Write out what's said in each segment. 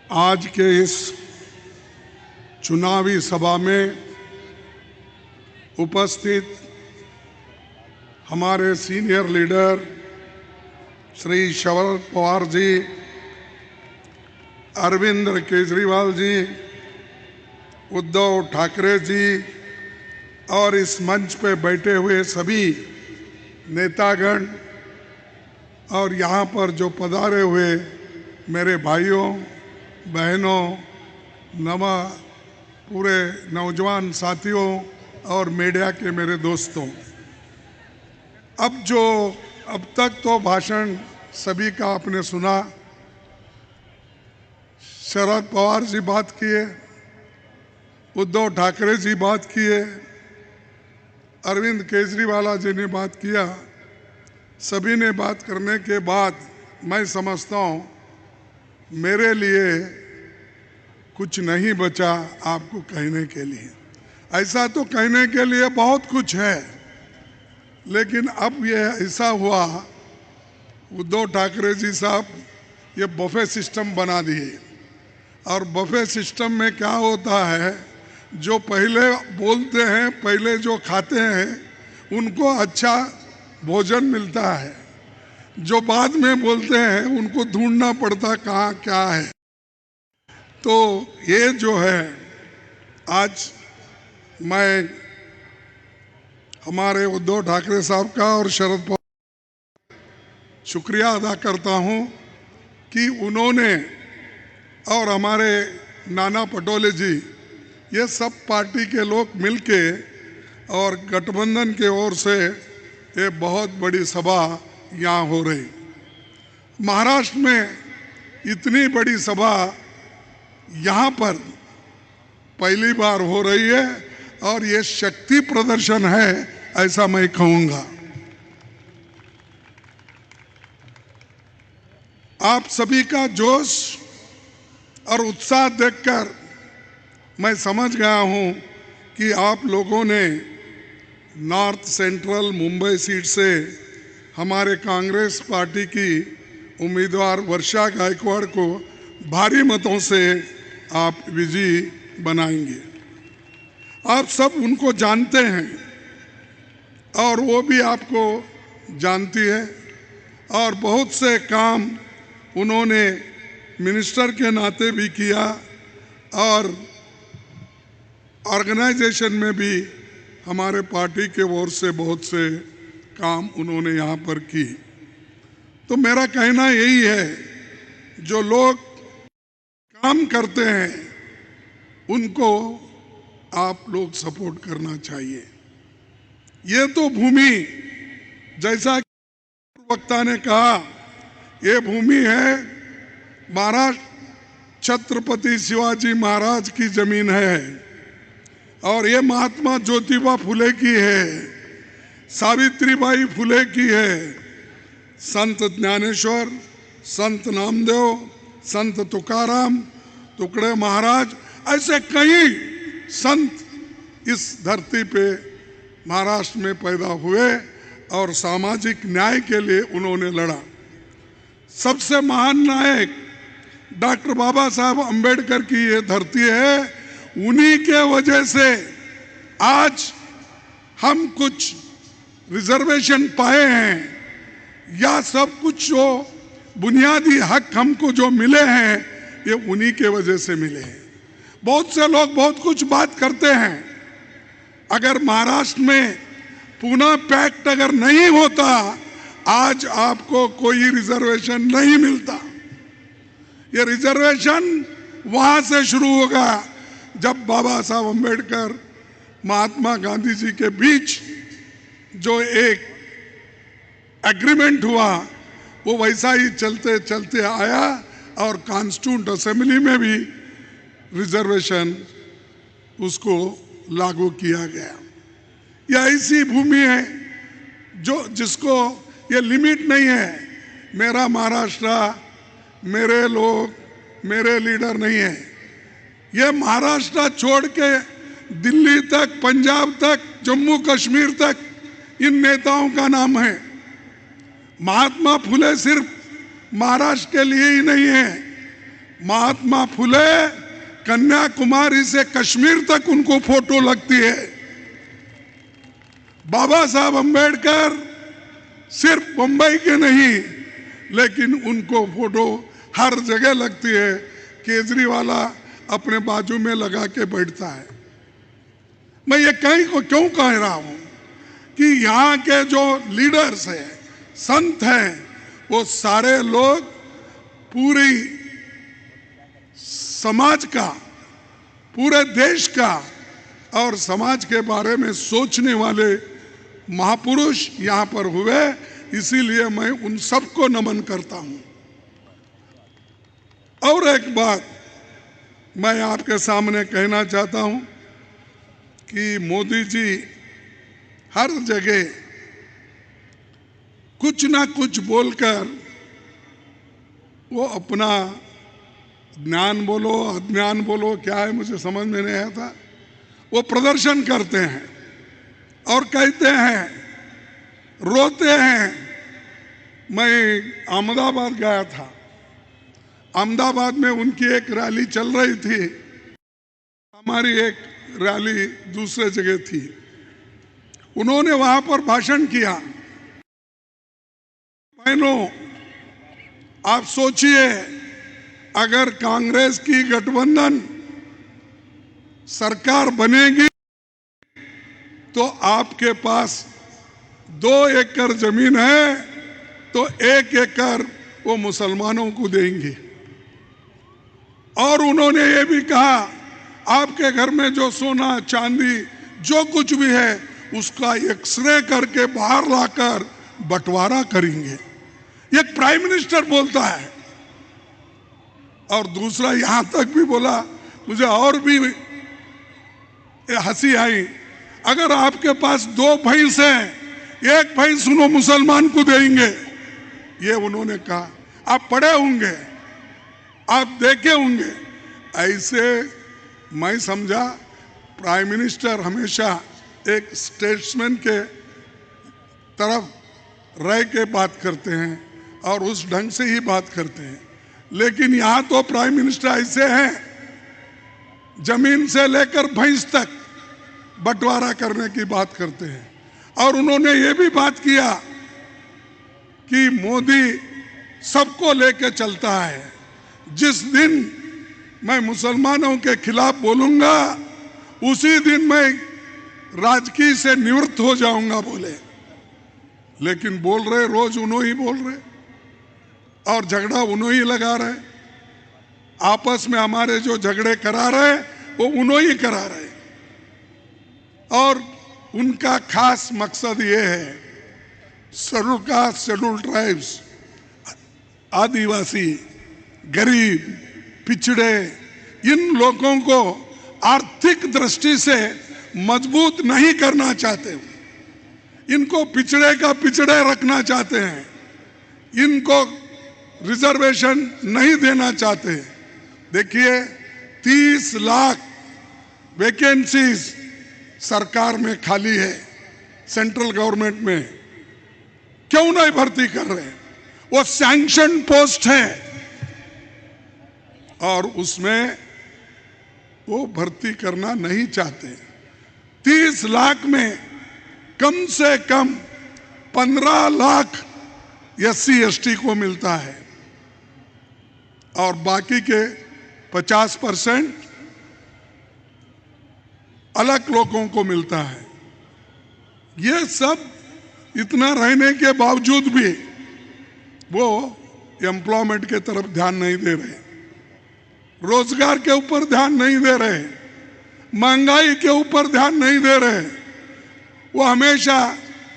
आज के इस चुनावी सभा में उपस्थित हमारे सीनियर लीडर श्री शरद पवार जी, अरविंद केजरीवाल जी, उद्धव ठाकरे जी और इस मंच पे बैठे हुए सभी नेतागण और यहाँ पर जो पधारे हुए मेरे भाइयों बहनों, पूरे नौजवान साथियों और मीडिया के मेरे दोस्तों, अब तक तो भाषण सभी का आपने सुना। शरद पवार जी बात किए, उद्धव ठाकरे जी बात किए, अरविंद केजरीवाल जी ने बात किया। सभी ने बात करने के बाद मैं समझता हूँ मेरे लिए कुछ नहीं बचा आपको कहने के लिए। ऐसा तो कहने के लिए बहुत कुछ है, लेकिन अब ये ऐसा हुआ, उद्धव ठाकरे जी साहब ये बफे सिस्टम बना दिए। और बफे सिस्टम में क्या होता है, जो पहले बोलते हैं, पहले जो खाते हैं, उनको अच्छा भोजन मिलता है। जो बाद में बोलते हैं उनको ढूंढना पड़ता कहाँ क्या है। तो ये जो है, आज मैं हमारे उद्धव ठाकरे साहब का और शरद पवार शुक्रिया अदा करता हूँ कि उन्होंने और हमारे नाना पटोले जी, ये सब पार्टी के लोग मिलके और गठबंधन के ओर से ये बहुत बड़ी सभा यहाँ हो रही। महाराष्ट्र में इतनी बड़ी सभा यहाँ पर पहली बार हो रही है और ये शक्ति प्रदर्शन है, ऐसा मैं कहूँगा। आप सभी का जोश और उत्साह देखकर मैं समझ गया हूँ कि आप लोगों ने नॉर्थ सेंट्रल मुंबई सीट से हमारे कांग्रेस पार्टी की उम्मीदवार वर्षा गायकवाड़ को भारी मतों से आप विजयी बनाएंगे। आप सब उनको जानते हैं और वो भी आपको जानती है, और बहुत से काम उन्होंने मिनिस्टर के नाते भी किया और ऑर्गेनाइजेशन में भी हमारे पार्टी के ओर से बहुत से काम उन्होंने यहाँ पर की। तो मेरा कहना यही है, जो लोग काम करते हैं उनको आप लोग सपोर्ट करना चाहिए। ये तो भूमि, जैसा कि वक्ता ने कहा, ये भूमि है महाराष्ट्र छत्रपति शिवाजी महाराज की जमीन है और ये महात्मा ज्योतिबा फुले की है, सावित्रीबाई फुले की है, संत ज्ञानेश्वर, संत नामदेव, संत तुकाराम, टुकड़े महाराज, ऐसे कई संत इस धरती पे महाराष्ट्र में पैदा हुए और सामाजिक न्याय के लिए उन्होंने लड़ा। सबसे महान नायक डॉक्टर बाबा साहब अंबेडकर की ये धरती है। उन्हीं के वजह से आज हम कुछ रिजर्वेशन पाए हैं, या सब कुछ जो बुनियादी हक हमको जो मिले हैं, ये उन्हीं के वजह से मिले हैं। बहुत से लोग बहुत कुछ बात करते हैं, अगर महाराष्ट्र में पूना पैक्ट अगर नहीं होता, आज आपको कोई रिजर्वेशन नहीं मिलता। ये रिजर्वेशन वहां से शुरू होगा जब बाबा साहब अंबेडकर महात्मा गांधी जी के बीच जो एक एग्रीमेंट हुआ, वो वैसा ही चलते चलते आया और कॉन्स्टिट्यूंट असेंबली में भी रिजर्वेशन उसको लागू किया गया। यह ऐसी भूमि है जिसको ये लिमिट नहीं है, मेरा महाराष्ट्र, मेरे लोग, मेरे लीडर नहीं है। ये महाराष्ट्र छोड़ के दिल्ली तक, पंजाब तक, जम्मू कश्मीर तक इन नेताओं का नाम है। महात्मा फुले सिर्फ महाराष्ट्र के लिए ही नहीं है, महात्मा फुले कन्याकुमारी से कश्मीर तक उनको फोटो लगती है। बाबा साहब अंबेडकर सिर्फ मुंबई के नहीं, लेकिन उनको फोटो हर जगह लगती है। केजरीवाल अपने बाजू में लगा के बैठता है। मैं ये क्यों कह रहा हूं कि यहाँ के जो लीडर्स हैं, संत हैं, वो सारे लोग पूरी समाज का, पूरे देश का और समाज के बारे में सोचने वाले महापुरुष यहाँ पर हुए। इसीलिए मैं उन सबको नमन करता हूं। और एक बात मैं आपके सामने कहना चाहता हूं कि मोदी जी हर जगह कुछ ना कुछ बोलकर वो अपना ज्ञान बोलो अज्ञान बोलो, क्या है मुझे समझ में नहीं आता, वो प्रदर्शन करते हैं और कहते हैं, रोते हैं। मैं अहमदाबाद गया था, अहमदाबाद में उनकी एक रैली चल रही थी, हमारी एक रैली दूसरे जगह थी। उन्होंने वहां पर भाषण किया। बहनों, आप सोचिए, अगर कांग्रेस की गठबंधन सरकार बनेगी तो आपके पास 2 एकड़ जमीन है तो 1 एकड़ वो मुसलमानों को देंगे। और उन्होंने ये भी कहा, आपके घर में जो सोना चांदी जो कुछ भी है उसका एक्सरे करके बाहर लाकर बंटवारा करेंगे। ये प्राइम मिनिस्टर बोलता है। और दूसरा यहां तक भी बोला, मुझे और भी हंसी आई, अगर आपके पास 2 भैंस हैं, 1 भैंस उन्होंने मुसलमान को देंगे। ये उन्होंने कहा। आप पढ़े होंगे, आप देखे होंगे। ऐसे मैं समझा प्राइम मिनिस्टर हमेशा एक स्टेट्समैन के तरफ रह के बात करते हैं और उस ढंग से ही बात करते हैं। लेकिन यहां तो प्राइम मिनिस्टर ऐसे हैं, जमीन से लेकर भैंस तक बंटवारा करने की बात करते हैं। और उन्होंने ये भी बात किया कि मोदी सबको लेके चलता है। जिस दिन मैं मुसलमानों के खिलाफ बोलूंगा उसी दिन मैं राजकीय से निवृत्त हो जाऊंगा बोले। लेकिन बोल रहे रोज उन्होंने ही बोल रहे और झगड़ा उन्होंने ही लगा रहे। आपस में हमारे जो झगड़े करा रहे वो उन्होंने ही करा रहे। और उनका खास मकसद ये है, शेड्यूल कास्ट, शेड्यूल ट्राइब्स, आदिवासी, गरीब, पिछड़े, इन लोगों को आर्थिक दृष्टि से मजबूत नहीं करना चाहते। इनको पिछड़े का पिछड़े रखना चाहते हैं। इनको रिजर्वेशन नहीं देना चाहते। देखिए 30 लाख वैकेंसीज सरकार में खाली है, सेंट्रल गवर्नमेंट में। क्यों नहीं भर्ती कर रहे? वो सैंक्शन पोस्ट है और उसमें वो भर्ती करना नहीं चाहते। 30 लाख में कम से कम 15 लाख SC ST को मिलता है और बाकी के 50% अलग लोगों को मिलता है। ये सब इतना रहने के बावजूद भी वो एम्प्लॉयमेंट के तरफ ध्यान नहीं दे रहे, रोजगार के ऊपर ध्यान नहीं दे रहे, महंगाई के ऊपर ध्यान नहीं दे रहे। वो हमेशा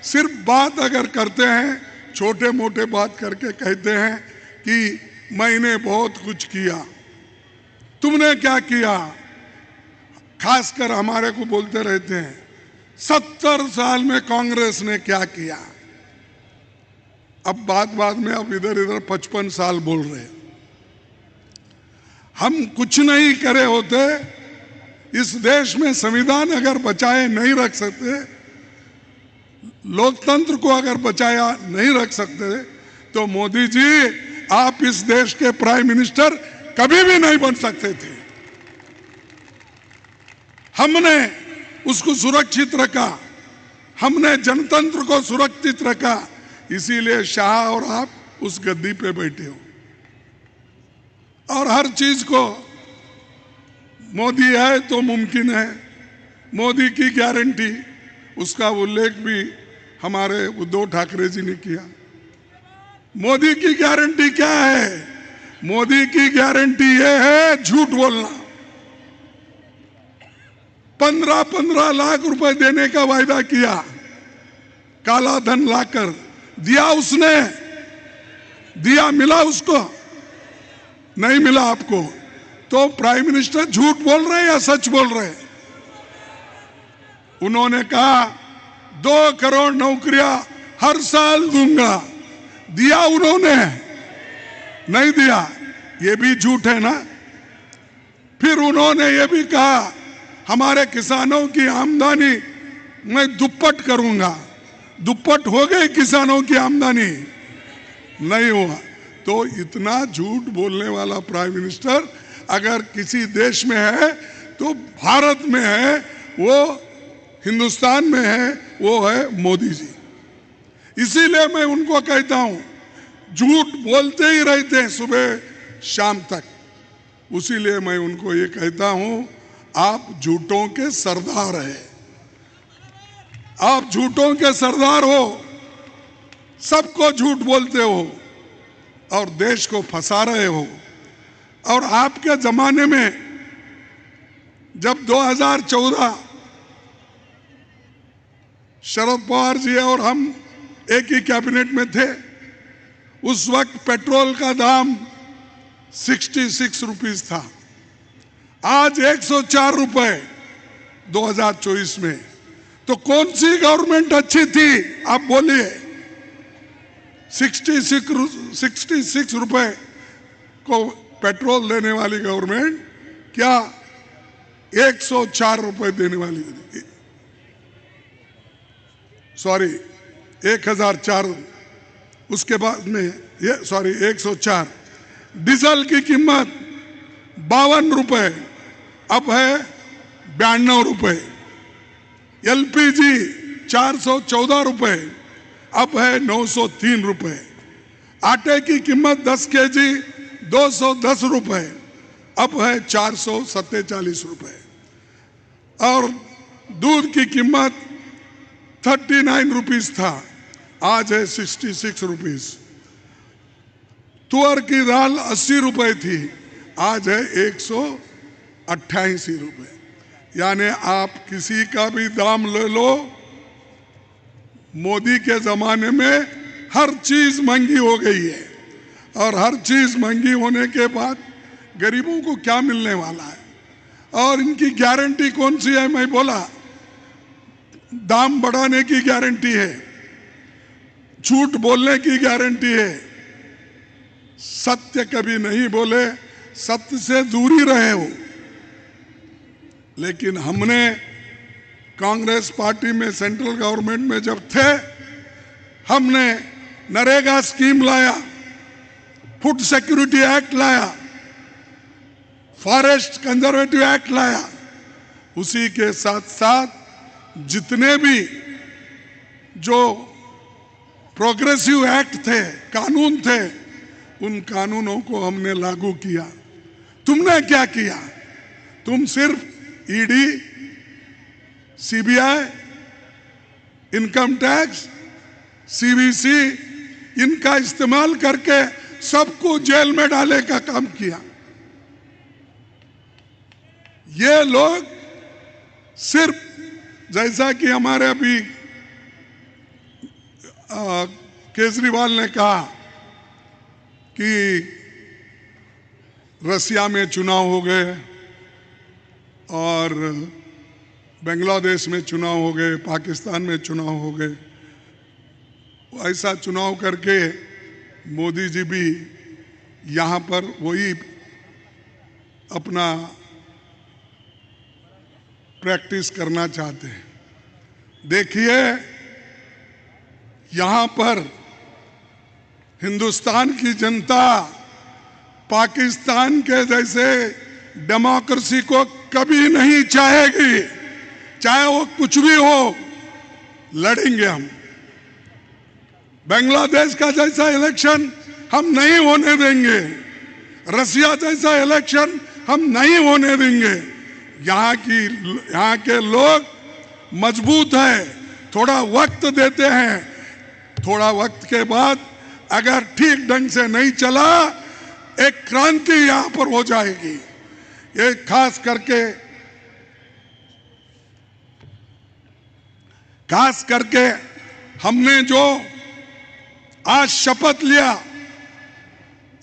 सिर्फ बात अगर करते हैं, छोटे मोटे बात करके कहते हैं कि मैंने बहुत कुछ किया, तुमने क्या किया। खासकर हमारे को बोलते रहते हैं 70 साल में कांग्रेस ने क्या किया। अब बात में अब इधर 55 साल बोल रहे। हम कुछ नहीं करे होते, इस देश में संविधान अगर बचाए नहीं रख सकते, लोकतंत्र को अगर बचाया नहीं रख सकते, तो मोदी जी आप इस देश के प्राइम मिनिस्टर कभी भी नहीं बन सकते थे। हमने उसको सुरक्षित रखा, हमने जनतंत्र को सुरक्षित रखा, इसीलिए शाह और आप उस गद्दी पे बैठे हो। और हर चीज को मोदी है तो मुमकिन है, मोदी की गारंटी, उसका उल्लेख भी हमारे उद्धव ठाकरे जी ने किया। मोदी की गारंटी क्या है? मोदी की गारंटी ये है झूठ बोलना। 15-15 लाख रुपए देने का वायदा किया, काला धन लाकर दिया उसने, दिया, मिला उसको? नहीं मिला आपको। तो प्राइम मिनिस्टर झूठ बोल रहे हैं या सच बोल रहे हैं? उन्होंने कहा 2 करोड़ नौकरियां हर साल दूंगा, दिया उन्होंने? नहीं दिया। ये भी झूठ है ना। फिर उन्होंने ये भी कहा हमारे किसानों की आमदनी मैं दुप्पट करूंगा। दुप्पट हो गई किसानों की आमदनी? नहीं हुआ। तो इतना झूठ बोलने वाला प्राइम मिनिस्टर अगर किसी देश में है तो भारत में है, वो हिंदुस्तान में है, वो है मोदी जी। इसीलिए मैं उनको कहता हूं, झूठ बोलते ही रहते हैं सुबह शाम तक। उसीलिए मैं उनको ये कहता हूं, आप झूठों के सरदार हैं, आप झूठों के सरदार हो, सबको झूठ बोलते हो और देश को फंसा रहे हो। और आपके जमाने में जब 2014 शरद पवार जी और हम एक ही कैबिनेट में थे, उस वक्त पेट्रोल का दाम 66 रुपीस था, आज 104 रुपए 2024 में। तो कौन सी गवर्नमेंट अच्छी थी आप बोलिए? 66 रुपए को पेट्रोल देने वाली गवर्नमेंट क्या 104 रुपए देने वाली? सॉरी 1004, उसके बाद में ये 104। डीजल की कीमत 52 रुपए, अब है 92 रुपए। एलपीजी 414 रुपए, अब है 903 रुपए। आटे की कीमत 10 केजी 210 रुपए, अब है 447 रुपए। और दूध की कीमत 39 रुपीस था, आज है 66 रुपीस। तुअर की दाल 80 रुपए थी, आज है 188 रुपए। यानी आप किसी का भी दाम ले लो, मोदी के जमाने में हर चीज महंगी हो गई है। और हर चीज महंगी होने के बाद गरीबों को क्या मिलने वाला है? और इनकी गारंटी कौन सी है? मैं बोला दाम बढ़ाने की गारंटी है, झूठ बोलने की गारंटी है, सत्य कभी नहीं बोले, सत्य से दूरी रहे हो। लेकिन हमने कांग्रेस पार्टी में सेंट्रल गवर्नमेंट में जब थे, हमने नरेगा स्कीम लाया, फूड सिक्योरिटी एक्ट लाया, फॉरेस्ट कंजर्वेटिव एक्ट लाया। उसी के साथ साथ जितने भी जो प्रोग्रेसिव एक्ट थे, कानून थे, उन कानूनों को हमने लागू किया। तुमने क्या किया? तुम सिर्फ ED, CBI, income tax, CVC, इनका इस्तेमाल करके सबको जेल में डालने का काम किया। ये लोग सिर्फ जैसा कि हमारे अभी केजरीवाल ने कहा कि रसिया में चुनाव हो गए और बांग्लादेश में चुनाव हो गए, पाकिस्तान में चुनाव हो गए, ऐसा चुनाव करके मोदी जी भी यहाँ पर वही अपना प्रैक्टिस करना चाहते हैं। देखिए, यहाँ पर हिंदुस्तान की जनता पाकिस्तान के जैसे डेमोक्रेसी को कभी नहीं चाहेगी, चाहे वो कुछ भी हो। लड़ेंगे हम। बांग्लादेश का जैसा इलेक्शन हम नहीं होने देंगे, रसिया जैसा इलेक्शन हम नहीं होने देंगे। यहाँ के लोग मजबूत है, थोड़ा वक्त देते हैं, थोड़ा वक्त के बाद अगर ठीक ढंग से नहीं चला, एक क्रांति यहां पर हो जाएगी। ये खास करके हमने जो आज शपथ लिया,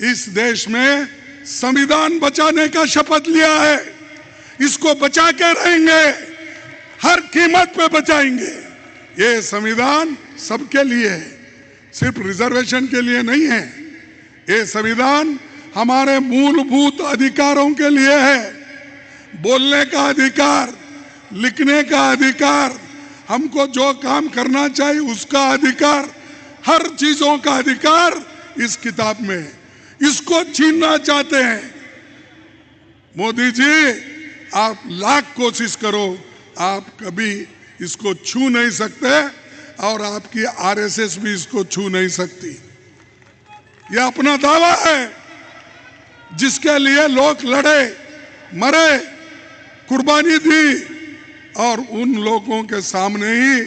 इस देश में संविधान बचाने का शपथ लिया है। इसको बचा के रहेंगे, हर कीमत पे बचाएंगे। ये संविधान सबके लिए है, सिर्फ रिजर्वेशन के लिए नहीं है। ये संविधान हमारे मूलभूत अधिकारों के लिए है। बोलने का अधिकार, लिखने का अधिकार, हमको जो काम करना चाहिए उसका अधिकार, हर चीजों का अधिकार इस किताब में है। इसको छीनना चाहते हैं। मोदी जी, आप लाख कोशिश करो, आप कभी इसको छू नहीं सकते और आपकी आरएसएस भी इसको छू नहीं सकती। यह अपना दावा है जिसके लिए लोग लड़े, मरे, कुर्बानी दी, और उन लोगों के सामने ही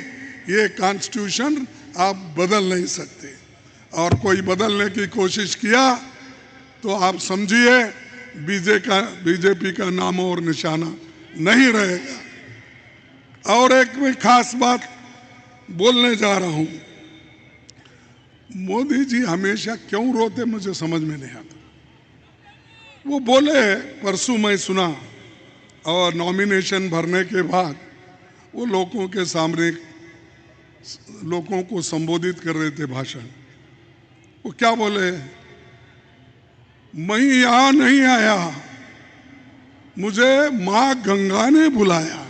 ये कॉन्स्टिट्यूशन आप बदल नहीं सकते। और कोई बदलने की कोशिश किया तो आप समझिए बीजेपी का नाम और निशाना नहीं रहेगा। और एक मैं खास बात बोलने जा रहा हूं। मोदी जी हमेशा क्यों रोते मुझे समझ में नहीं आता। वो बोले, परसों मैं सुना, और नॉमिनेशन भरने के बाद वो लोगों के सामने लोगों को संबोधित कर रहे थे भाषण। वो क्या बोले, मैं यहां नहीं आया, मुझे मां गंगा ने बुलाया,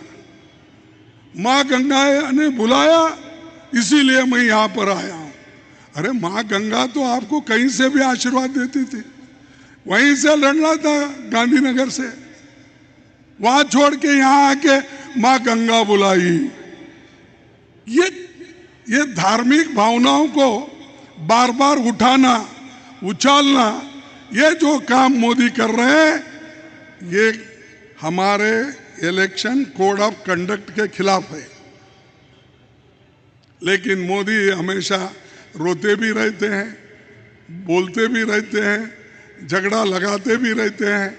मां गंगा ने बुलाया इसीलिए मैं यहां पर आया हूं। अरे मां गंगा तो आपको कहीं से भी आशीर्वाद देती थी, वहीं से लड़ना था गांधीनगर से, वहां छोड़ के यहां आके मां गंगा बुलाई। ये धार्मिक भावनाओं को बार बार उठाना, उछालना, ये जो काम मोदी कर रहे हैं, ये हमारे इलेक्शन कोड ऑफ कंडक्ट के खिलाफ है। लेकिन मोदी हमेशा रोते भी रहते हैं, बोलते भी रहते हैं, झगड़ा लगाते भी रहते हैं,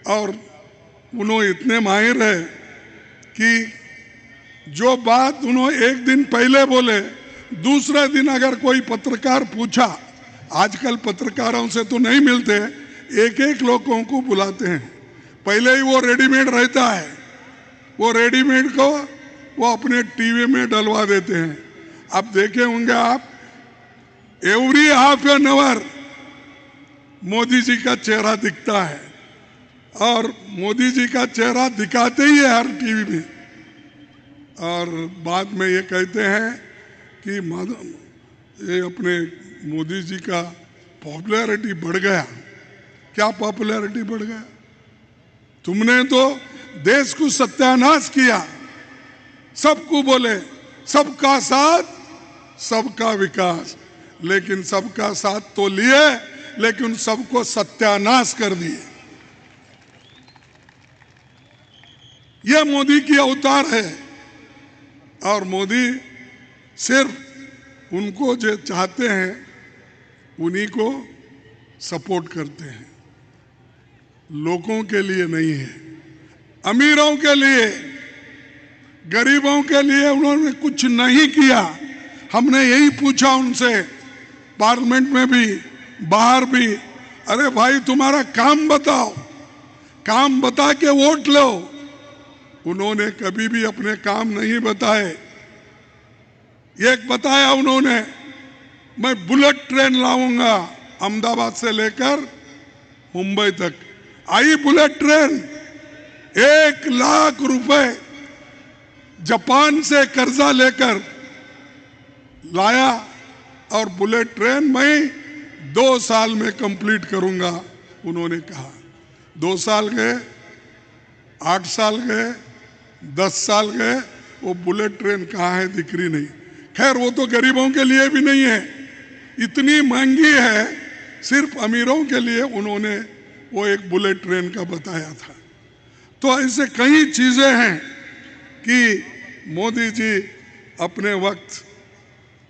और उन्होंने इतने माहिर है कि जो बात उन्होंने एक दिन पहले बोले, दूसरे दिन अगर कोई पत्रकार पूछा, आजकल पत्रकारों से तो नहीं मिलते, एक एक लोगों को बुलाते हैं, पहले ही वो रेडीमेड रहता है, वो रेडीमेड को वो अपने टीवी में डलवा देते हैं। अब देखे होंगे आप, every half an hour Modi ji का चेहरा दिखता है, और मोदी जी का चेहरा दिखाते ही है हर टीवी में। और बाद में ये कहते हैं कि ये अपने मोदी जी का पॉपुलैरिटी बढ़ गया। क्या पॉपुलैरिटी बढ़ गया? तुमने तो देश को सत्यानाश किया। सबको बोले सबका साथ सबका विकास, लेकिन सबका साथ तो लिए, लेकिन सबको सत्यानाश कर दिए। यह मोदी की अवतार है। और मोदी सिर्फ उनको जो चाहते हैं उन्हीं को सपोर्ट करते हैं, लोगों के लिए नहीं है। अमीरों के लिए, गरीबों के लिए उन्होंने कुछ नहीं किया। हमने यही पूछा उनसे, पार्लियामेंट में भी, बाहर भी, अरे भाई तुम्हारा काम बताओ, काम बता के वोट लो। उन्होंने कभी भी अपने काम नहीं बताए। एक बताया उन्होंने, मैं बुलेट ट्रेन लाऊंगा अहमदाबाद से लेकर मुंबई तक। आई बुलेट ट्रेन, 1 लाख रुपए जापान से कर्जा लेकर लाया, और बुलेट ट्रेन मैं 2 साल में कंप्लीट करूंगा। उन्होंने कहा। 2 साल गए, 8 साल गए, 10 साल गए, वो बुलेट ट्रेन कहाँ है दिख रही नहीं। खैर वो तो गरीबों के लिए भी नहीं है, इतनी महंगी है, सिर्फ अमीरों के लिए उन्होंने वो एक बुलेट ट्रेन का बताया था। तो ऐसे कई चीजें हैं कि मोदी जी अपने वक्त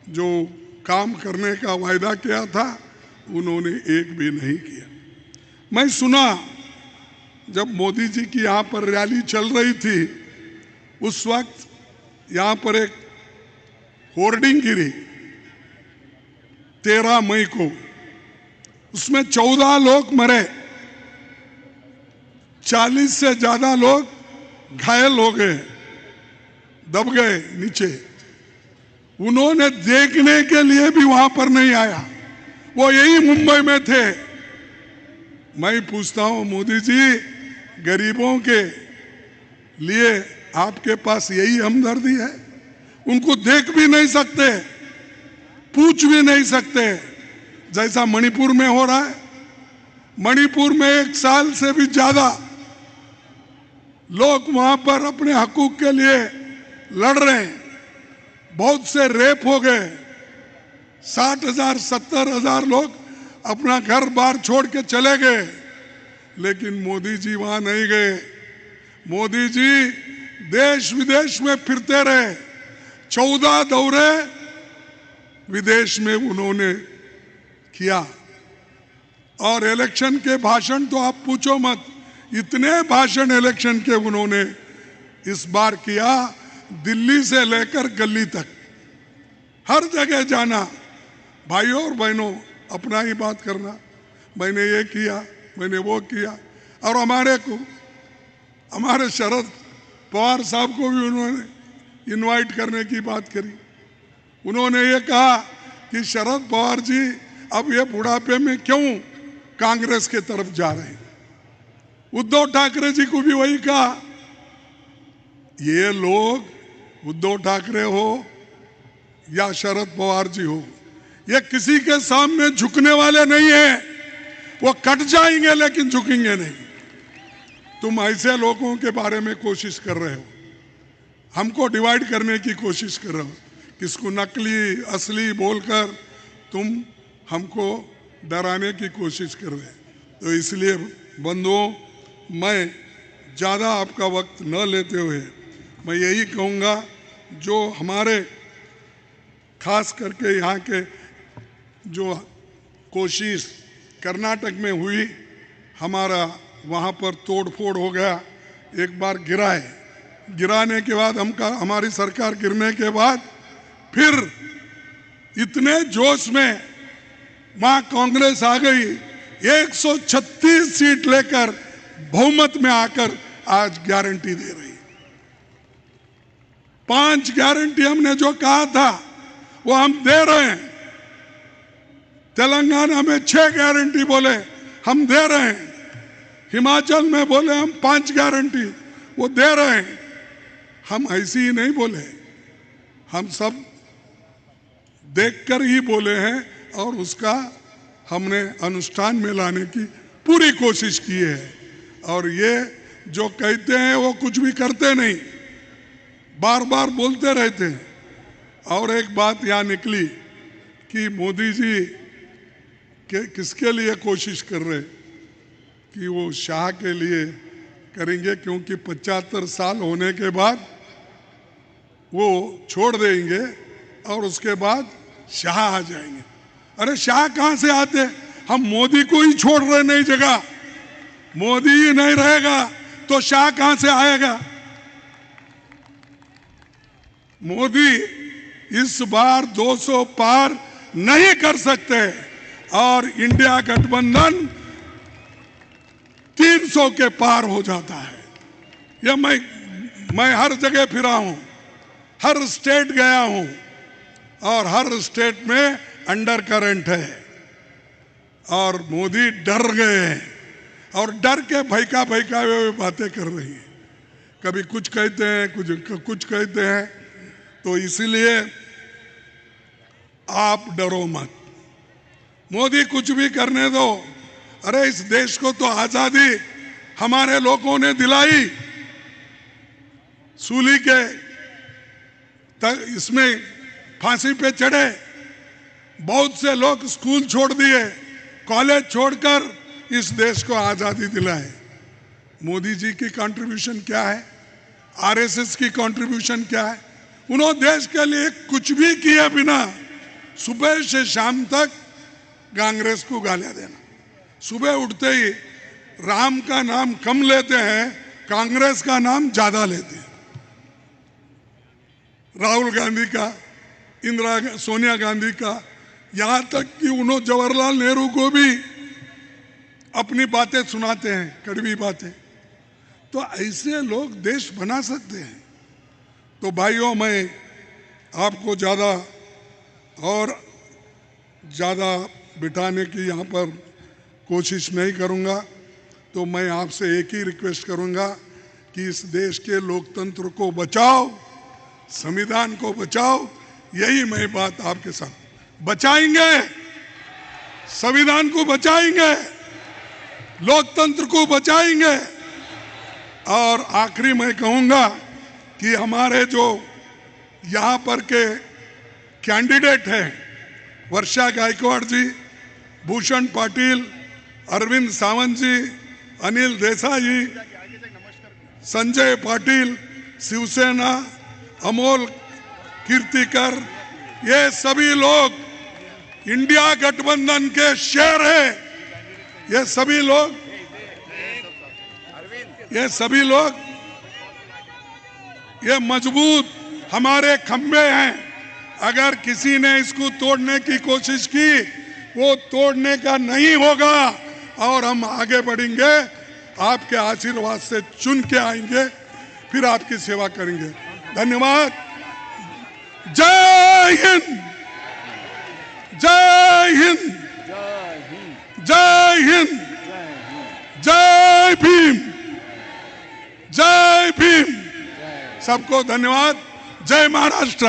जो काम करने का वायदा किया था उन्होंने एक भी नहीं किया। मैं सुना जब मोदी जी की यहाँ पर रैली चल रही थी, उस वक्त यहाँ पर एक होर्डिंग गिरी 13 मई को, उसमें 14 लोग मरे, 40 से ज्यादा लोग घायल हो गए, दब गए नीचे। उन्होंने देखने के लिए भी वहां पर नहीं आया, वो यही मुंबई में थे। मैं पूछता हूं मोदी जी, गरीबों के लिए आपके पास यही हमदर्दी है? उनको देख भी नहीं सकते, पूछ भी नहीं सकते, जैसा मणिपुर में हो रहा है। मणिपुर में 1 साल से भी ज्यादा लोग वहां पर अपने हकूक के लिए लड़ रहे हैं। बहुत से रेप हो गए, 60,000 70,000 लोग अपना घर बार छोड़ के चले गए, लेकिन मोदी जी वहां नहीं गए। मोदी जी देश विदेश में फिरते रहे, 14 दौरे विदेश में उन्होंने किया। और इलेक्शन के भाषण तो आप पूछो मत, इतने भाषण इलेक्शन के उन्होंने इस बार किया, दिल्ली से लेकर गली तक हर जगह जाना, भाइयों और बहनों अपना ही बात करना, मैंने ये किया, मैंने वो किया। और हमारे शरद पवार साहब को भी उन्होंने इनवाइट करने की बात करी। उन्होंने ये कहा कि शरद पवार जी अब ये बुढ़ापे में क्यों कांग्रेस के तरफ जा रहे हैं। उद्धव ठाकरे जी को भी वही कहा। ये लोग, उद्धव ठाकरे हो या शरद पवार जी हो, ये किसी के सामने झुकने वाले नहीं है। वो कट जाएंगे लेकिन झुकेंगे नहीं। तुम ऐसे लोगों के बारे में कोशिश कर रहे हो, हमको डिवाइड करने की कोशिश कर रहे हो, किसको नकली असली बोलकर तुम हमको डराने की कोशिश कर रहे हैं। तो इसलिए बंधुओं, मैं ज़्यादा आपका वक्त न लेते हुए मैं यही कहूँगा, जो हमारे खास करके यहाँ के जो कोशिश कर्नाटक में हुई, हमारा वहाँ पर तोड़ फोड़ हो गया, एक बार गिराने के बाद हमारी सरकार गिरने के बाद फिर इतने जोश में वहाँ कांग्रेस आ गई, 136 सीट लेकर बहुमत में आकर आज गारंटी दे रही। 5 गारंटी हमने जो कहा था वो हम दे रहे हैं। तेलंगाना में 6 गारंटी बोले, हम दे रहे हैं। हिमाचल में बोले हम 5 गारंटी, वो दे रहे हैं। हम ऐसे ही नहीं बोले, हम सब देखकर ही बोले हैं और उसका हमने अनुष्ठान में लाने की पूरी कोशिश की है। और ये जो कहते हैं वो कुछ भी करते नहीं, बार बार बोलते रहते हैं। और एक बात यहाँ निकली कि मोदी जी किसके लिए कोशिश कर रहे, कि वो शाह के लिए करेंगे, क्योंकि 75 साल होने के बाद वो छोड़ देंगे और उसके बाद शाह आ जाएंगे। अरे शाह कहां से आते, हम मोदी को ही छोड़ रहे नई जगह। मोदी ही नहीं रहेगा तो शाह कहां से आएगा। मोदी इस बार 200 पार नहीं कर सकते और इंडिया गठबंधन 300 के पार हो जाता है। यह मैं हर जगह फिरा हूं, हर स्टेट गया हूं और हर स्टेट में अंडर करंट है और मोदी डर गए हैं और डर के भयका हुए बातें कर रही हैं। कभी कुछ कहते हैं, कुछ कहते हैं। तो इसलिए आप डरो मत, मोदी कुछ भी करने दो, अरे इस देश को तो आजादी हमारे लोगों ने दिलाई। सूली के इसमें फांसी पे चढ़े, बहुत से लोग स्कूल छोड़ दिए, कॉलेज छोड़कर इस देश को आजादी दिलाए। मोदी जी की कंट्रीब्यूशन क्या है? आरएसएस की कंट्रीब्यूशन क्या है? उन्होंने देश के लिए कुछ भी किए बिना सुबह से शाम तक कांग्रेस को गालियां देना। सुबह उठते ही राम का नाम कम लेते हैं, कांग्रेस का नाम ज्यादा लेते हैं। राहुल गांधी का, सोनिया गांधी का, यहां तक कि उन्होंने जवाहरलाल नेहरू को भी अपनी बातें सुनाते हैं, कड़वी बातें। तो ऐसे लोग देश बना सकते हैं। तो भाइयों, मैं आपको ज़्यादा और ज़्यादा बिठाने की यहाँ पर कोशिश नहीं करूँगा। तो मैं आपसे एक ही रिक्वेस्ट करूँगा कि इस देश के लोकतंत्र को बचाओ, संविधान को बचाओ। यही मैं बात आपके साथ बचाएंगे, संविधान को बचाएंगे, लोकतंत्र को बचाएंगे। और आखिरी मैं कहूँगा कि हमारे जो यहाँ पर के कैंडिडेट हैं, वर्षा गायकवाड़ जी, भूषण पाटिल, अरविंद सावंत जी, अनिल देसाई जी, संजय पाटिल, शिवसेना, अमोल कीर्तिकर, ये सभी लोग इंडिया गठबंधन के शेर हैं। ये सभी लोग ये मजबूत हमारे खंबे हैं। अगर किसी ने इसको तोड़ने की कोशिश की, वो तोड़ने का नहीं होगा। और हम आगे बढ़ेंगे, आपके आशीर्वाद से चुन के आएंगे, फिर आपकी सेवा करेंगे। धन्यवाद। जय हिंद, जय हिंद, जय हिंद, जय भीम, जय भीम। सबको धन्यवाद। जय महाराष्ट्र।